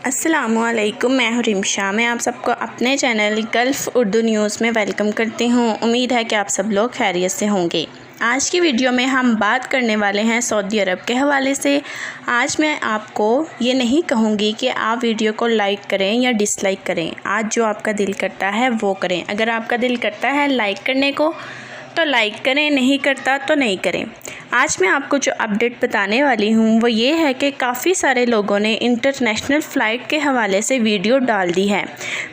अस्सलामुअलैकुम, मैं हूँ रिमशा। मैं आप सबको अपने चैनल गल्फ़ उर्दू न्यूज़ में वेलकम करती हूँ। उम्मीद है कि आप सब लोग खैरियत से होंगे। आज की वीडियो में हम बात करने वाले हैं सऊदी अरब के हवाले से। आज मैं आपको ये नहीं कहूँगी कि आप वीडियो को लाइक करें या डिसलाइक करें। आज जो आपका दिल करता है वो करें। अगर आपका दिल करता है लाइक करने को तो लाइक करें, नहीं करता तो नहीं करें। आज मैं आपको जो अपडेट बताने वाली हूँ वो ये है कि काफ़ी सारे लोगों ने इंटरनेशनल फ़्लाइट के हवाले से वीडियो डाल दी है।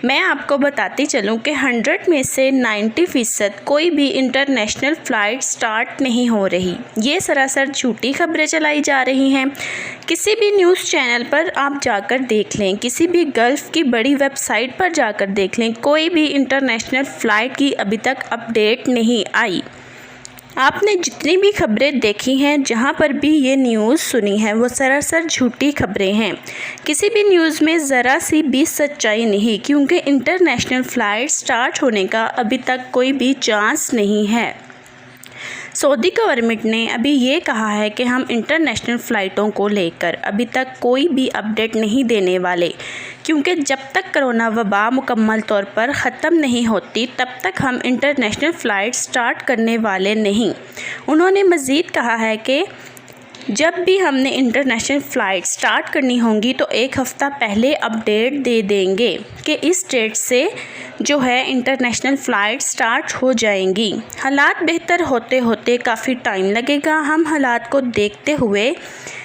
मैं आपको बताती चलूँ कि 100 में से 90% कोई भी इंटरनेशनल फ़्लाइट स्टार्ट नहीं हो रही। ये सरासर झूठी खबरें चलाई जा रही हैं। किसी भी न्यूज़ चैनल पर आप जाकर देख लें, किसी भी गल्फ़ की बड़ी वेबसाइट पर जाकर देख लें, कोई भी इंटरनेशनल फ़्लाइट की अभी तक अपडेट नहीं आई। आपने जितनी भी खबरें देखी हैं, जहां पर भी ये न्यूज़ सुनी है, वो सरासर झूठी खबरें हैं। किसी भी न्यूज़ में ज़रा सी भी सच्चाई नहीं, क्योंकि इंटरनेशनल फ़्लाइट स्टार्ट होने का अभी तक कोई भी चांस नहीं है। सऊदी गवर्नमेंट ने अभी ये कहा है कि हम इंटरनेशनल फ़्लाइटों को लेकर अभी तक कोई भी अपडेट नहीं देने वाले, क्योंकि जब तक कोरोना वबा मुकम्मल तौर पर ख़त्म नहीं होती तब तक हम इंटरनेशनल फ़्लाइट स्टार्ट करने वाले नहीं। उन्होंने मज़ीद कहा है कि जब भी हमने इंटरनेशनल फ़्लाइट स्टार्ट करनी होंगी तो एक हफ़्ता पहले अपडेट दे देंगे कि इस डेट से जो है इंटरनेशनल फ़्लाइट स्टार्ट हो जाएंगी। हालात बेहतर होते होते काफ़ी टाइम लगेगा। हम हालात को देखते हुए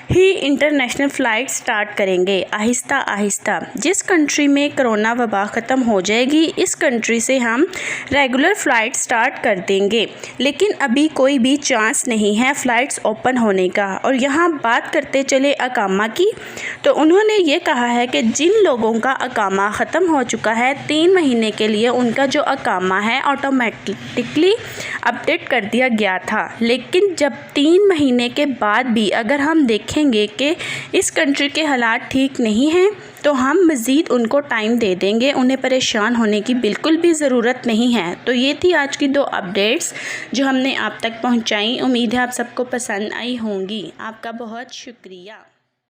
ही इंटरनेशनल फ़्लाइट स्टार्ट करेंगे, आहिस्ता आहिस्ता। जिस कंट्री में कोरोना वबा ख़त्म हो जाएगी, इस कंट्री से हम रेगुलर फ़्लाइट स्टार्ट कर देंगे। लेकिन अभी कोई भी चांस नहीं है फ़्लाइट्स ओपन होने का। और यहाँ बात करते चले अकामा की, तो उन्होंने ये कहा है कि जिन लोगों का अकामा ख़त्म हो चुका है 3 महीने के लिए, उनका जो अकामा है ऑटोमेटिकली अपडेट कर दिया गया था। लेकिन जब 3 महीने के बाद भी अगर हम देखेंगे कि इस कंट्री के हालात ठीक नहीं हैं, तो हम मज़ीद उनको टाइम दे देंगे। उन्हें परेशान होने की बिल्कुल भी ज़रूरत नहीं है। तो ये थी आज की 2 अपडेट्स जो हमने आप तक पहुंचाई। उम्मीद है आप सबको पसंद आई होंगी। आपका बहुत शुक्रिया।